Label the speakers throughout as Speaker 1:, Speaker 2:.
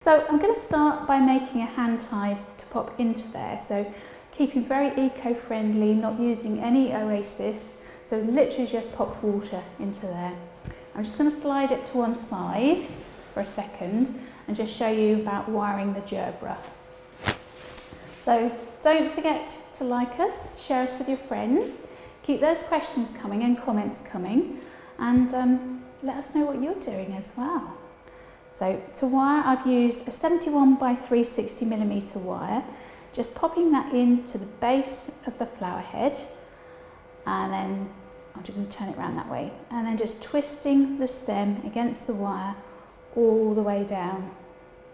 Speaker 1: So I'm going to start by making a hand tide to pop into there. So keeping very eco-friendly, not using any Oasis. So literally just pop water into there. I'm just going to slide it to one side for a second and just show you about wiring the gerbera. So don't forget to like us, share us with your friends, keep those questions coming and comments coming, and let us know what you're doing as well. So to wire, I've used a 71 by 360mm wire, just popping that into the base of the flower head, and then I'm just going to turn it around that way, and then just twisting the stem against the wire all the way down.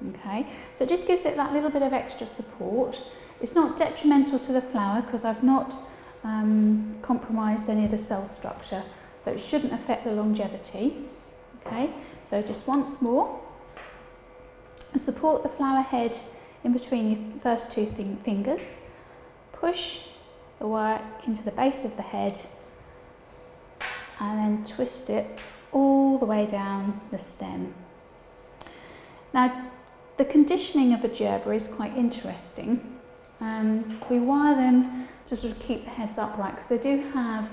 Speaker 1: Okay, so it just gives it that little bit of extra support. It's not detrimental to the flower because I've not compromised any of the cell structure, so it shouldn't affect the longevity. Okay, so just once more, support the flower head in between your first two fingers, push the wire into the base of the head, and then twist it all the way down the stem. Now, the conditioning of a gerbera is quite interesting. We wire them to sort of keep the heads upright because they do have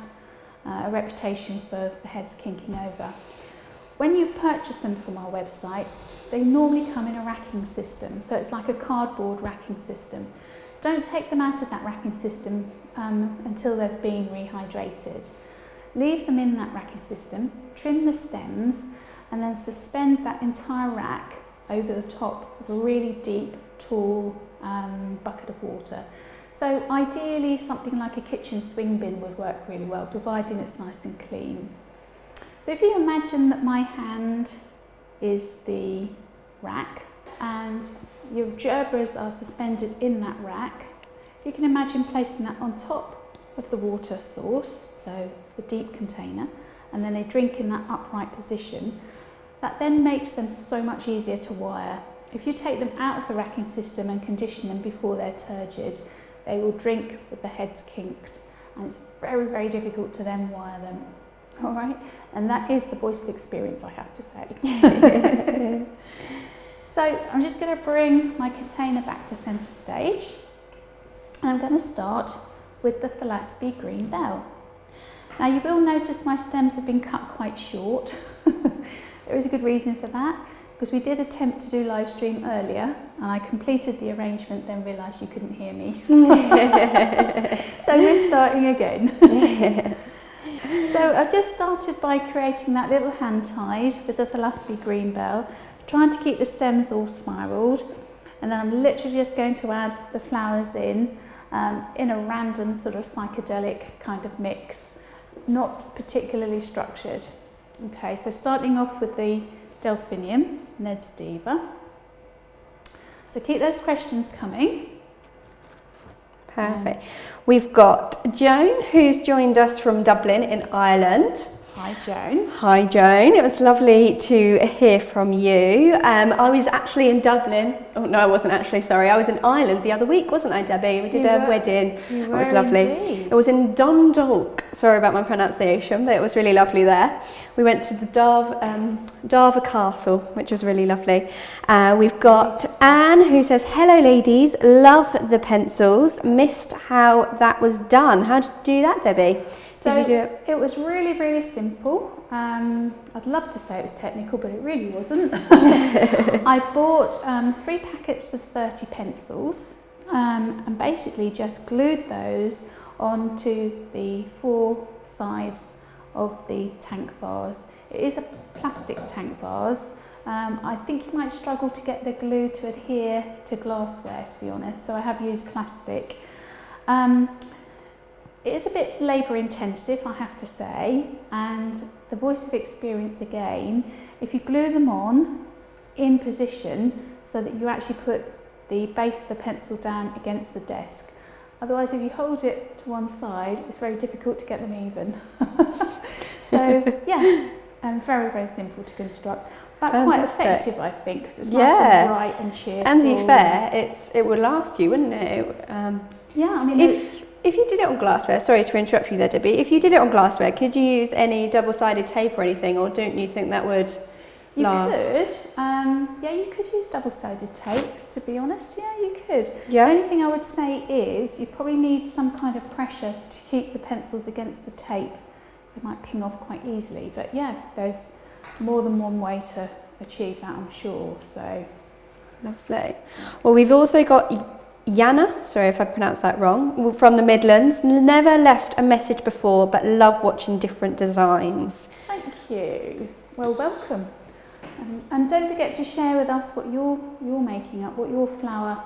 Speaker 1: a reputation for the heads kinking over. When you purchase them from our website, they normally come in a racking system, so it's like a cardboard racking system. Don't take them out of that racking system until they've been rehydrated. Leave them in that racking system, trim the stems, and then suspend that entire rack over the top of a really deep, tall bucket of water. So ideally something like a kitchen swing bin would work really well, providing it's nice and clean. So if you imagine that my hand is the rack and your gerberas are suspended in that rack, you can imagine placing that on top of the water source, so the deep container, and then they drink in that upright position. That then makes them so much easier to wire. If you take them out of the racking system and condition them before they're turgid, they will drink with the heads kinked, and it's very, very difficult to then wire them. All right, and that is the voice of experience, I have to say. So I'm just going to bring my container back to centre stage, and I'm going to start with the Thlaspi green bell. Now you will notice my stems have been cut quite short. There is a good reason for that, because we did attempt to do live stream earlier and I completed the arrangement, then realised you couldn't hear me. So we're starting again. So I've just started by creating that little hand tide with the Thlaspi green bell, trying to keep the stems all spiralled, and then I'm literally just going to add the flowers in a random sort of psychedelic kind of mix, not particularly structured. Okay, so starting off with the Delphinium, Ned's Diever. So keep those questions coming.
Speaker 2: Perfect. We've got Joan, who's joined us from Dublin in Ireland.
Speaker 1: Hi Joan.
Speaker 2: Hi Joan, it was lovely to hear from you. I was actually in Dublin, oh no I wasn't actually, sorry, I was in Ireland the other week, wasn't I Debbie? We did a wedding, it was lovely.
Speaker 1: Indeed.
Speaker 2: It was in Dundalk, sorry about my pronunciation, but it was really lovely there. We went to the Diever Castle, which was really lovely. We've got Anne who says, hello ladies, love the pencils, missed how that was done. How did you do that Debbie?
Speaker 1: So
Speaker 2: did you do it?
Speaker 1: It was really, really simple. I'd love to say it was technical, but it really wasn't. I bought 3 packets of 30 pencils and basically just glued those onto the 4 sides of the tank vase. It is a plastic tank vase. I think you might struggle to get the glue to adhere to glassware, to be honest, so I have used plastic. It is a bit labour intensive, I have to say, and the voice of experience again, if you glue them on in position so that you actually put the base of the pencil down against the desk. Otherwise, if you hold it to one side, it's very difficult to get them even. So yeah, very, very simple to construct, but quite effective I think, because it's nice and bright and cheerful.
Speaker 2: And to be fair, it would last you, wouldn't it?
Speaker 1: Yeah, I mean,
Speaker 2: if you did it on glassware, sorry to interrupt you there Debbie, if you did it on glassware, could you use any double-sided tape or anything, or don't you think that would
Speaker 1: You
Speaker 2: last?
Speaker 1: could, yeah, you could use double-sided tape, to be honest. Yeah, you could.
Speaker 2: Yeah.
Speaker 1: The only thing I would say is you probably need some kind of pressure to keep the pencils against the tape. They might ping off quite easily, but yeah, there's more than one way to achieve that, I'm sure. So
Speaker 2: Lovely. Well, we've also got Yana, sorry if I pronounced that wrong, from the Midlands. Never left a message before, but love watching different designs.
Speaker 1: thank you. Well, welcome. And don't forget to share with us what you're making up, what your flower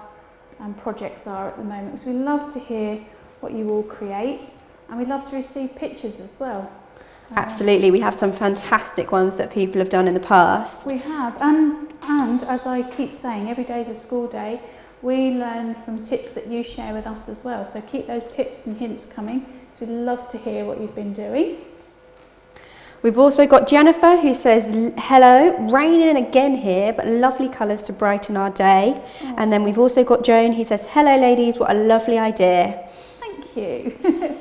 Speaker 1: projects are at the moment, because we love to hear what you all create, and we love to receive pictures as well.
Speaker 2: Absolutely, we have some fantastic ones that people have done in the past.
Speaker 1: We have, and as I keep saying, every day is a school day. We learn from tips that you share with us as well, so keep those tips and hints coming, because we'd love to hear what you've been doing.
Speaker 2: We've also got Jennifer who says, hello, raining again here, but lovely colours to brighten our day.
Speaker 1: Oh.
Speaker 2: And then we've also got Joan who says, hello ladies, what a lovely idea.
Speaker 1: Thank you.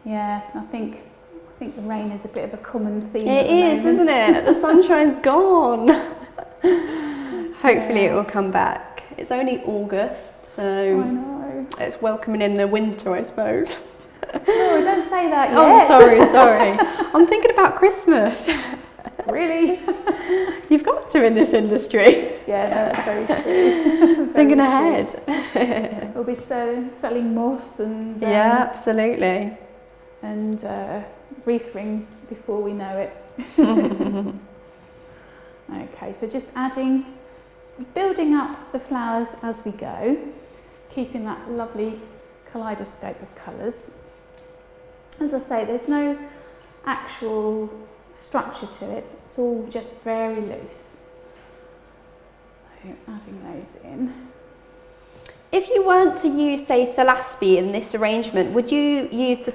Speaker 1: Yeah, I think the rain is a bit of a common theme.
Speaker 2: It is, isn't it? The sunshine's gone. Hopefully it will come back. It's only August, so
Speaker 1: I know.
Speaker 2: it's welcoming in the winter, I suppose.
Speaker 1: No, don't say that yet.
Speaker 2: Oh, sorry. I'm thinking about Christmas.
Speaker 1: Really?
Speaker 2: You've got to in this industry.
Speaker 1: Yeah, no, that's very true.
Speaker 2: Thinking
Speaker 1: Very true.
Speaker 2: ahead.
Speaker 1: We'll be selling moss and
Speaker 2: Yeah, absolutely.
Speaker 1: and wreath rings before we know it. Okay, so just building up the flowers as we go, keeping that lovely kaleidoscope of colours. As I say, there's no actual structure to it, it's all just very loose. So adding those in.
Speaker 2: If you weren't to use, say, Thlaspi in this arrangement, would you use the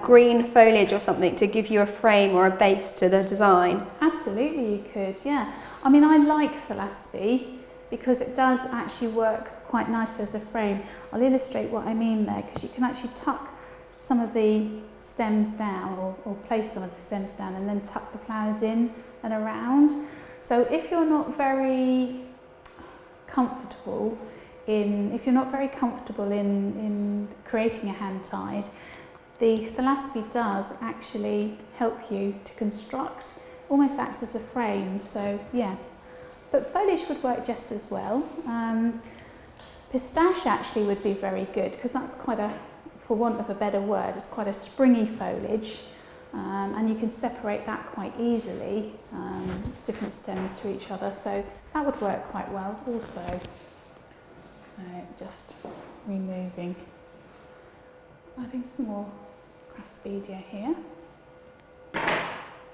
Speaker 2: green foliage or something to give you a frame or a base to the design?
Speaker 1: Absolutely you could, yeah. I mean, I like Thlaspi because it does actually work quite nicely as a frame. I'll illustrate what I mean there, because you can actually tuck some of the stems down or place some of the stems down and then tuck the flowers in and around. So if you're not very comfortable in creating a hand-tied, the Thlaspi does actually help you to construct, almost acts as a frame, so yeah. But foliage would work just as well. Pistache actually would be very good, because that's quite a, for want of a better word, it's quite a springy foliage, and you can separate that quite easily, different stems to each other, so that would work quite well also. Just removing, adding some more Craspedia here.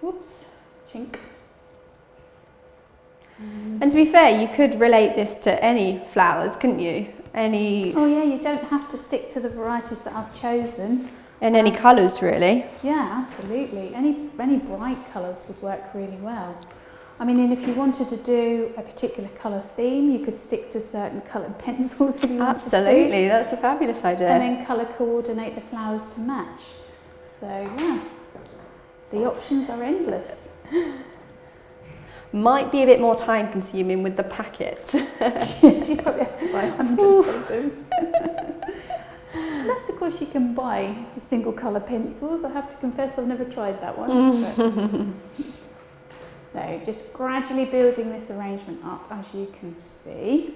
Speaker 1: Whoops, chink.
Speaker 2: And to be fair, you could relate this to any flowers, couldn't you?
Speaker 1: Oh yeah, you don't have to stick to the varieties that I've chosen.
Speaker 2: And any colours, really.
Speaker 1: Yeah, absolutely. Any bright colours would work really well. I mean, and if you wanted to do a particular colour theme, you could stick to certain coloured pencils if you wanted to.
Speaker 2: Absolutely, that's a fabulous idea.
Speaker 1: And then colour coordinate the flowers to match. So yeah, the options are endless.
Speaker 2: Might be a bit more time consuming with the packets.
Speaker 1: You probably have to buy hundreds of them. Unless of course you can buy the single colour pencils. I have to confess I've never tried that one. So just gradually building this arrangement up, as you can see.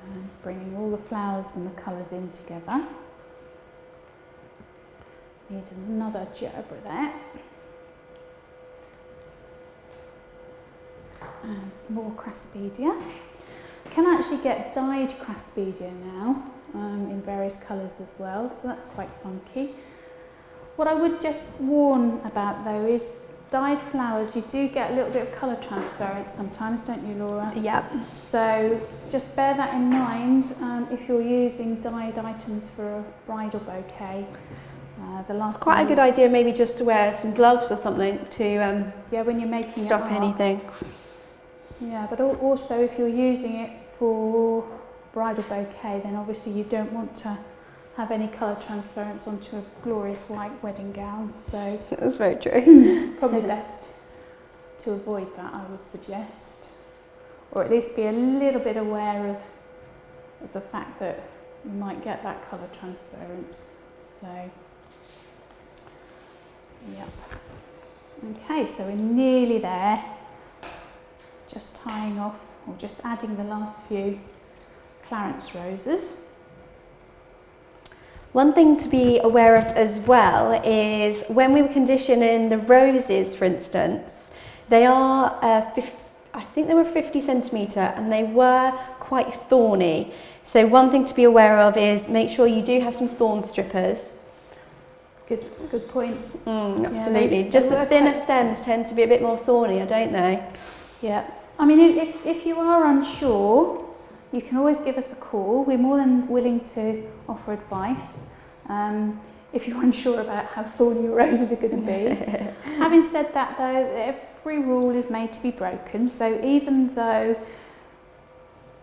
Speaker 1: And bringing all the flowers and the colours in together. Need another gerbera there. And some more Craspedia. You can actually get dyed Craspedia now in various colours as well, so that's quite funky. What I would just warn about though is dyed flowers, you do get a little bit of colour transference sometimes, don't you, Laura?
Speaker 2: Yep.
Speaker 1: So just bear that in mind if you're using dyed items for a bridal bouquet.
Speaker 2: It's quite a good idea maybe just to wear some gloves or something to
Speaker 1: yeah, when you're making
Speaker 2: stop anything.
Speaker 1: Yeah, but also if you're using it for bridal bouquet, then obviously you don't want to have any colour transference onto a glorious white wedding gown. So
Speaker 2: that's very true.
Speaker 1: Probably best to avoid that, I would suggest, or at least be a little bit aware of the fact that you might get that colour transference. So, yep. Okay, so we're nearly there. Just tying off, or just adding the last few Clarence roses.
Speaker 2: One thing to be aware of as well is when we were conditioning the roses, for instance, they are, I think they were 50 centimetre and they were quite thorny. So one thing to be aware of is make sure you do have some thorn strippers.
Speaker 1: Good point.
Speaker 2: Absolutely.
Speaker 1: Yeah,
Speaker 2: just the thinner stems tend to be a bit more thorny, don't they?
Speaker 1: Yeah. I mean, if you are unsure, you can always give us a call. We're more than willing to offer advice if you're unsure about how thorny your roses are going to be. Having said that though, every rule is made to be broken. So even though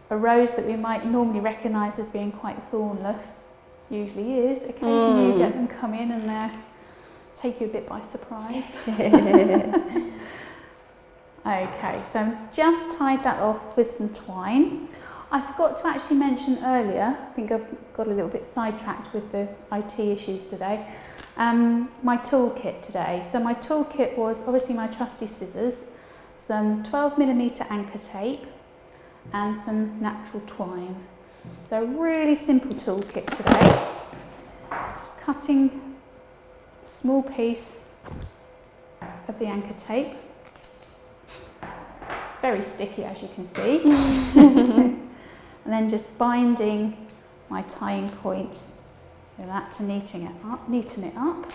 Speaker 1: a rose that we might normally recognise as being quite thornless usually is, occasionally you get them come in and take you a bit by surprise. Okay, so I've just tied that off with some twine. I forgot to actually mention earlier, I think I've got a little bit sidetracked with the IT issues today, my toolkit today. So my toolkit was obviously my trusty scissors, some 12mm anchor tape and some natural twine. So a really simple toolkit today. Just cutting a small piece of the anchor tape. Very sticky, as you can see. And then just binding my tying point with that to neaten it up.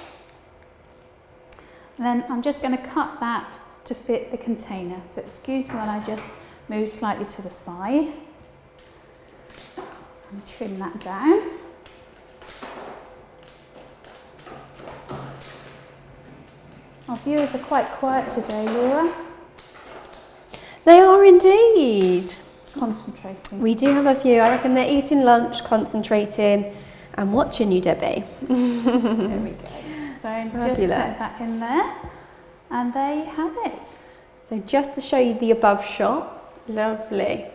Speaker 1: And then I'm just going to cut that to fit the container. So excuse me while I just move slightly to the side and trim that down. Our viewers are quite quiet today, Laura.
Speaker 2: They are indeed.
Speaker 1: Concentrating.
Speaker 2: We do have a few. I reckon they're eating lunch, concentrating and watching you, Debbie.
Speaker 1: There we go. So just set that in there and there you have it.
Speaker 2: So just to show you the above shot, lovely.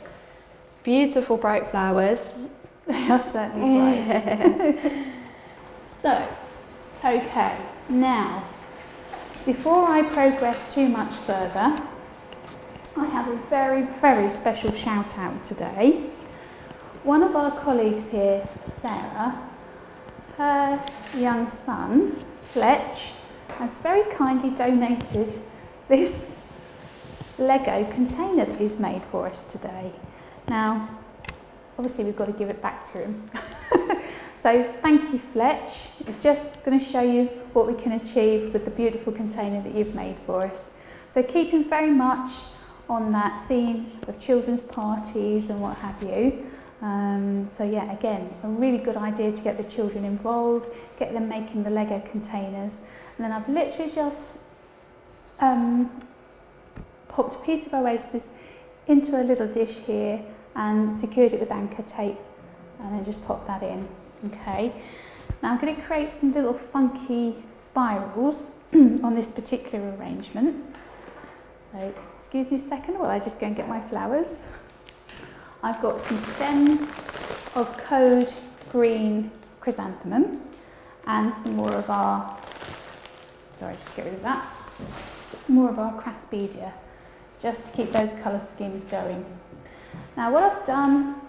Speaker 2: Beautiful bright flowers.
Speaker 1: They are certainly bright. So, okay, now before I progress too much further, I have a very, very special shout out today. One of our colleagues here, Sarah, her young son, Fletch, has very kindly donated this Lego container that he's made for us today. Now, obviously we've got to give it back to him. So thank you, Fletch. It's just going to show you what we can achieve with the beautiful container that you've made for us. So keeping very much on that theme of children's parties and what have you. So yeah, again, a really good idea to get the children involved, get them making the Lego containers. And then I've literally just popped a piece of Oasis into a little dish here and secured it with anchor tape and then just pop that in. Okay, now I'm going to create some little funky spirals on this particular arrangement. So, excuse me a second while I just go and get my flowers. I've got some stems of Code Green Chrysanthemum and some more of our, sorry, just get rid of that, some more of our Craspedia, just to keep those colour schemes going. Now what I've done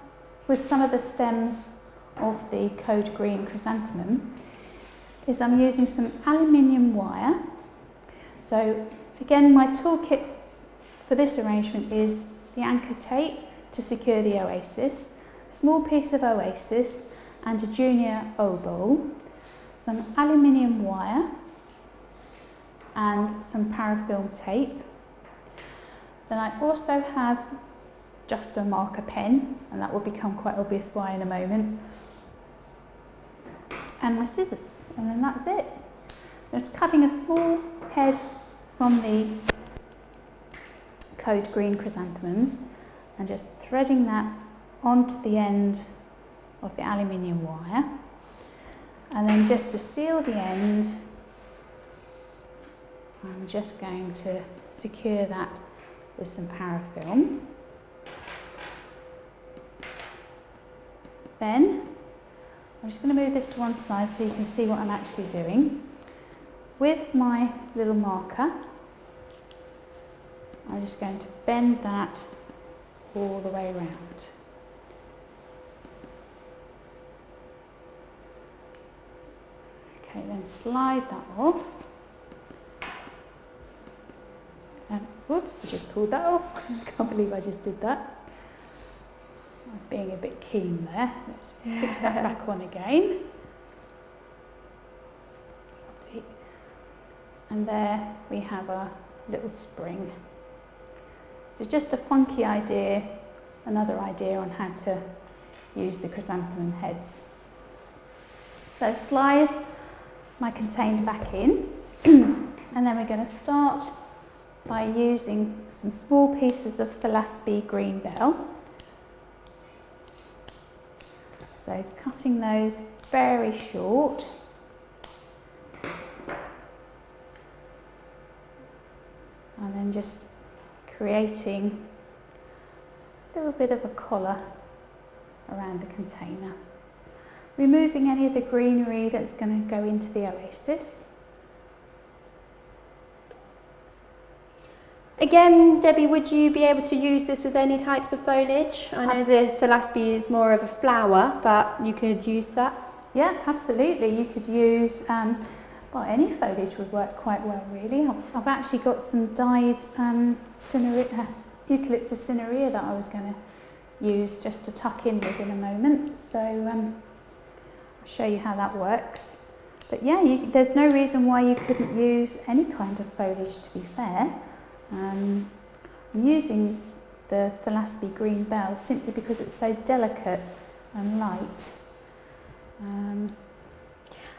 Speaker 1: with some of the stems of the Code Green Chrysanthemum is I'm using some aluminium wire. So again, my toolkit for this arrangement is the anchor tape to secure the Oasis, a small piece of Oasis and a junior O-bowl, some aluminium wire and some parafilm tape. Then I also have just a marker pen, and that will become quite obvious why in a moment, and my scissors, and then that's it. Just cutting a small head from the Code Green Chrysanthemums and just threading that onto the end of the aluminium wire, and then just to seal the end I'm just going to secure that with some parafilm. Then I'm just going to move this to one side so you can see what I'm actually doing. With my little marker, I'm just going to bend that all the way around. Okay, then slide that off. And whoops, I just pulled that off. I can't believe I just did that. I'm being a bit keen there. Let's fix that back on again. And there we have our little spring. So just a funky idea, another idea on how to use the chrysanthemum heads. So slide my container back in, and then we're going to start by using some small pieces of Thlaspi green bell. So cutting those very short. And then just creating a little bit of a collar around the container. Removing any of the greenery that's going to go into the oasis.
Speaker 2: Again, Debbie, would you be able to use this with any types of foliage? I know the Thlaspi is more of a flower, but you could use that.
Speaker 1: Yeah, absolutely. You could use, well, any foliage would work quite well, really. I've actually got some dyed eucalyptus cinerea that I was going to use just to tuck in with in a moment. So I'll show you how that works. But yeah, there's no reason why you couldn't use any kind of foliage, to be fair. I'm using the Thlaspi green bell simply because it's so delicate and light.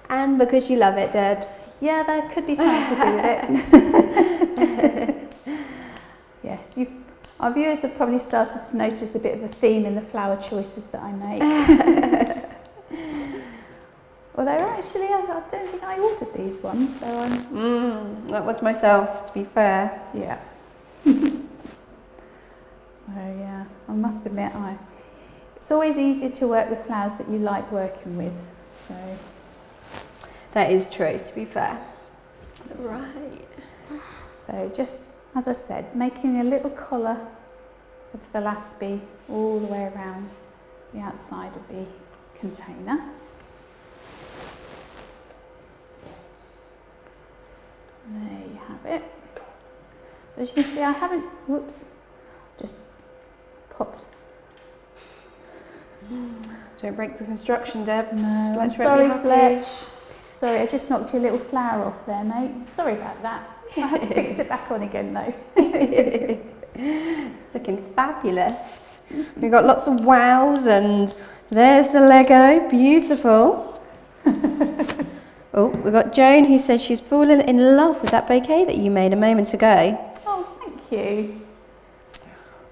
Speaker 2: And because you love it, Debs.
Speaker 1: Yeah, there could be something to do with it. Yes, our viewers have probably started to notice a bit of a theme in the flower choices that I make. Although actually, I don't think I ordered these ones, so
Speaker 2: that was myself, to be fair.
Speaker 1: Yeah. Oh yeah, I must admit, it's always easier to work with flowers that you like working with. So
Speaker 2: that is true, to be fair. Right.
Speaker 1: So just as I said, making a little collar of the Thlaspi all the way around the outside of the container. There you have it. So as you can see, I haven't, whoops, just popped.
Speaker 2: Don't break the construction, Deb.
Speaker 1: No, I'm sorry, Fletch. Sorry, I just knocked your little flower off there, mate. Sorry about that. I haven't fixed it back on again, though.
Speaker 2: It's looking fabulous. We've got lots of wows, and there's the Lego. Beautiful. Oh, we've got Joan who says she's fallen in love with that bouquet that you made a moment ago.
Speaker 1: Oh, thank you.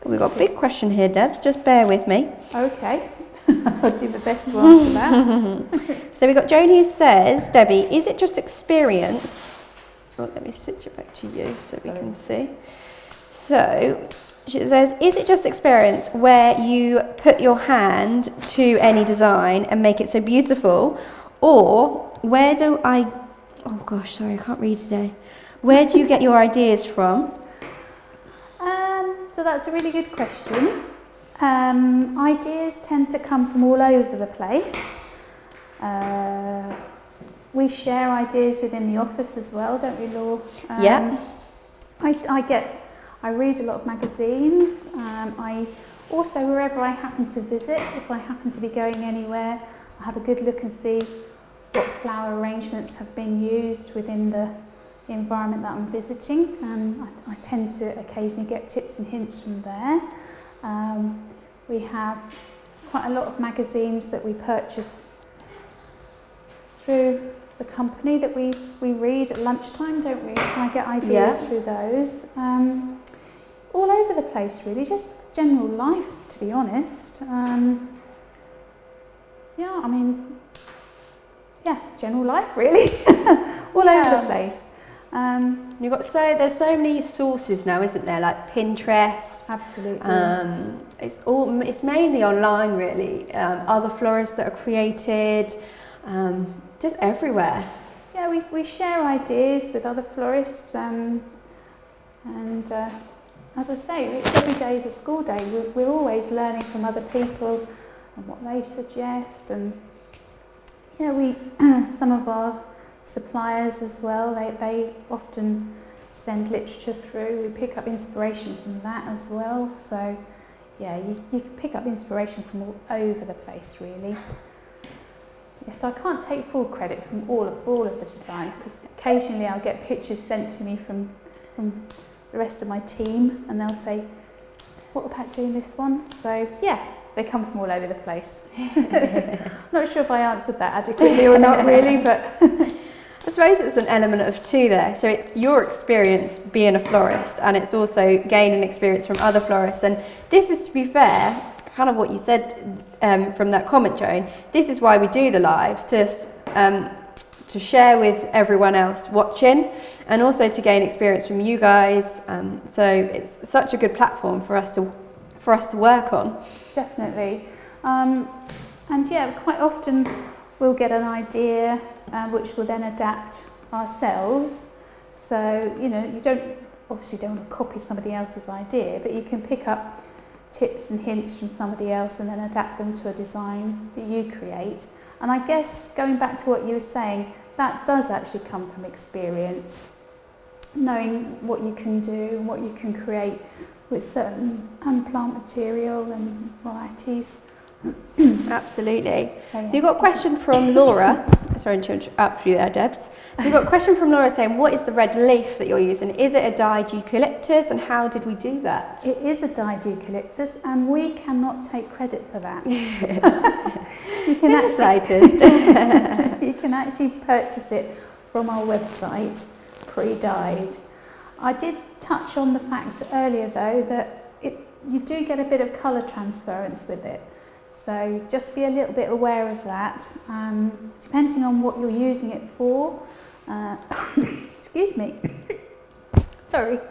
Speaker 2: We've got a big question here, Debs. Just bear with me.
Speaker 1: Okay. I'll do the best to answer that.
Speaker 2: So we've got Joan who says, Debbie, is it just experience? Oh, let me switch it back to you so we can see. So she says, is it just experience where you put your hand to any design and make it so beautiful? Or where do oh gosh, sorry, I can't read today. Where do you get your ideas from?
Speaker 1: So that's a really good question. Ideas tend to come from all over the place. We share ideas within the office as well, don't we, Laura?
Speaker 2: Yeah.
Speaker 1: I read a lot of magazines. I also, wherever I happen to visit, if I happen to be going anywhere, I have a good look and see what flower arrangements have been used within the environment that I'm visiting, and I tend to occasionally get tips and hints from there. We have quite a lot of magazines that we purchase through the company that we read at lunchtime, don't we? I get ideas through those. All over the place, really, just general life, to be honest. General life, really. All over the place.
Speaker 2: You've got there's so many sources now, isn't there? Like Pinterest.
Speaker 1: Absolutely.
Speaker 2: It's mainly online, really. Other florists that are created, just everywhere.
Speaker 1: Yeah, we share ideas with other florists, and as I say, every day is a school day. We're always learning from other people and what they suggest, and yeah, some of our suppliers as well, they often send literature through. We pick up inspiration from that as well. So yeah, you can pick up inspiration from all over the place, really. Yeah, so I can't take full credit from all of the designs, because occasionally I'll get pictures sent to me from the rest of my team, and they'll say, what about doing this one? So yeah, they come from all over the place. Not sure if I answered that adequately or not really, but
Speaker 2: I suppose it's an element of two there. So it's your experience being a florist, and it's also gaining experience from other florists. And this is, to be fair, kind of what you said from that comment, Joan. This is why we do the lives, to share with everyone else watching, and also to gain experience from you guys. So it's such a good platform for us to work on.
Speaker 1: Definitely. And yeah, quite often we'll get an idea which we'll then adapt ourselves. So, you know, you obviously don't want to copy somebody else's idea, but you can pick up tips and hints from somebody else and then adapt them to a design that you create. And I guess, going back to what you were saying, that does actually come from experience, knowing what you can do and what you can create with certain plant material and varieties.
Speaker 2: Absolutely.
Speaker 1: So
Speaker 2: you've got a question from Laura. Sorry to interrupt you there, Debs. So you've got a question from Laura saying, what is the red leaf that you're using? Is it a dyed eucalyptus, and how did we do that?
Speaker 1: It is a dyed eucalyptus, and we cannot take credit for that. You can actually purchase it from our website, pre-dyed. I did touch on the fact earlier, though, that you do get a bit of colour transference with it. So just be a little bit aware of that. Depending on what you're using it for, excuse me, sorry,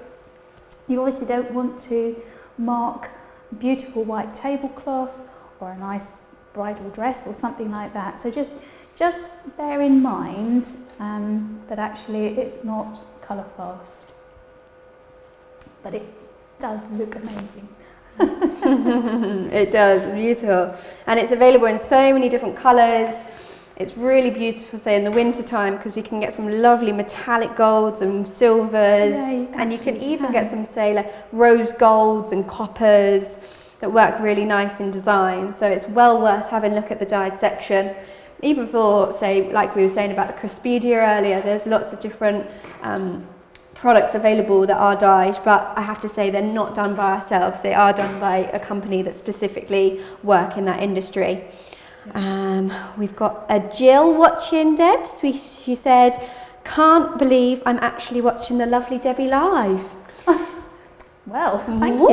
Speaker 1: you obviously don't want to mark a beautiful white tablecloth or a nice bridal dress or something like that. So just bear in mind that actually it's not colour fast, but it does look amazing.
Speaker 2: It does, beautiful, and it's available in so many different colours. It's really beautiful, say in the winter time, because you can get some lovely metallic golds and silvers, and you can even get some, say, like rose golds and coppers that work really nice in design. So it's well worth having a look at the dyed section. Even for, say, like we were saying about the Craspedia earlier, there's lots of different products available that are dyed, but I have to say they're not done by ourselves. They are done by a company that specifically work in that industry. We've got a Jill watching, Debs. She said, can't believe I'm actually watching the lovely Debbie live.
Speaker 1: Well, thank you.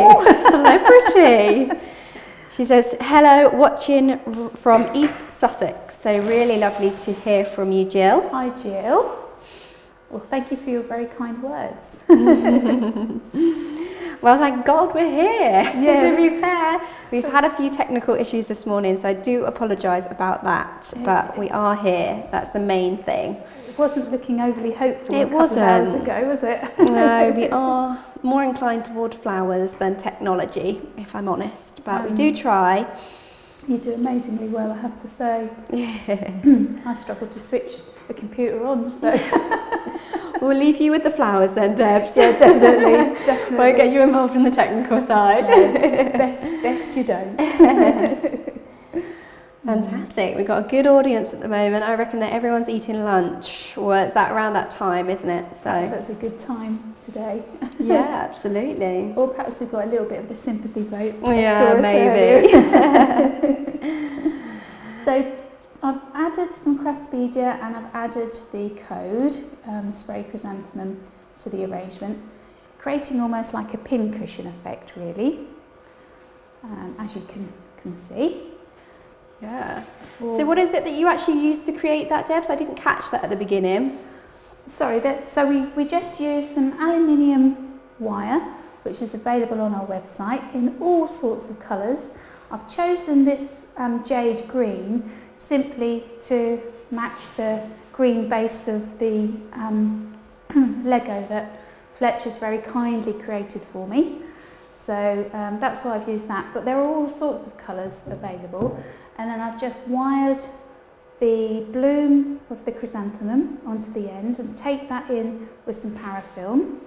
Speaker 2: Celebrity. She says, hello, watching from East Sussex. So really lovely to hear from you, Jill.
Speaker 1: Hi, Jill. Well, thank you for your very kind words.
Speaker 2: Well, thank God we're here.
Speaker 1: Yeah.
Speaker 2: To be fair, we've had a few technical issues this morning, so I do apologise about that. But we are here. That's the main thing.
Speaker 1: It wasn't looking overly hopeful
Speaker 2: a couple of hours
Speaker 1: ago, was it?
Speaker 2: No, we are more inclined toward flowers than technology, if I'm honest. But we do try.
Speaker 1: You do amazingly well, I have to say. I struggled to switch the computer on, so...
Speaker 2: We'll leave you with the flowers then, Debs.
Speaker 1: Yeah, definitely.
Speaker 2: Won't get you involved in the technical side.
Speaker 1: No, best you don't.
Speaker 2: Fantastic. We've got a good audience at the moment. I reckon that everyone's eating lunch. Well, it's around that time, isn't it? So
Speaker 1: it's a good time today.
Speaker 2: Yeah, absolutely.
Speaker 1: Or perhaps we've got a little bit of the sympathy vote.
Speaker 2: Yeah, maybe.
Speaker 1: So I've added some Craspedia and I've added the code, spray chrysanthemum, to the arrangement, creating almost like a pin cushion effect, really, as you can see.
Speaker 2: Yeah. So what is it that you actually used to create that, Debs? I didn't catch that at the beginning.
Speaker 1: sorry, so we just used some aluminium wire, which is available on our website in all sorts of colours. I've chosen this jade green simply to match the green base of the Lego that Fletcher's very kindly created for me. So that's why I've used that, but there are all sorts of colours available. And then I've just wired the bloom of the chrysanthemum onto the end and take that in with some parafilm.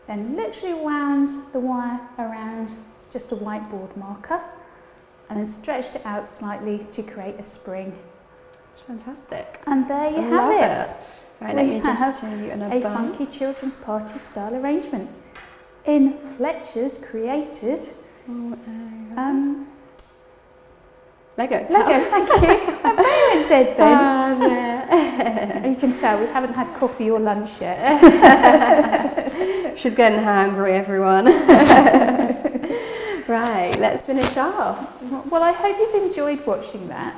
Speaker 1: Then literally wound the wire around just a whiteboard marker and then stretched it out slightly to create a spring.
Speaker 2: It's fantastic.
Speaker 1: And there you have it.
Speaker 2: Right, let me just show you another
Speaker 1: a funky children's party style arrangement in Fletcher's created
Speaker 2: Lego.
Speaker 1: Thank you. I went dead then. You can tell we haven't had coffee or lunch yet.
Speaker 2: She's getting hungry, everyone. Right, let's finish off.
Speaker 1: Well, I hope you've enjoyed watching that.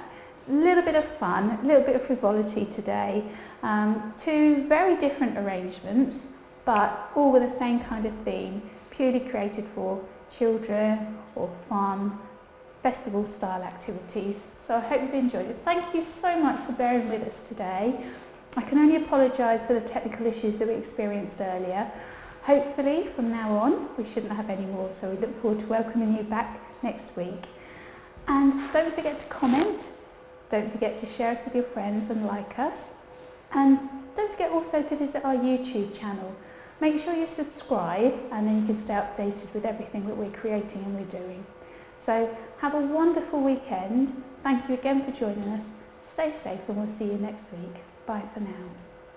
Speaker 1: A little bit of fun, a little bit of frivolity today. Two very different arrangements, but all with the same kind of theme, purely created for children or fun, festival style activities. So I hope you've enjoyed it. Thank you so much for bearing with us today. I can only apologise for the technical issues that we experienced earlier. Hopefully from now on we shouldn't have any more, so we look forward to welcoming you back next week. And don't forget to comment, don't forget to share us with your friends and like us, and don't forget also to visit our YouTube channel. Make sure you subscribe and then you can stay updated with everything that we're creating and we're doing. So have a wonderful weekend. Thank you again for joining us. Stay safe and we'll see you next week. Bye for now.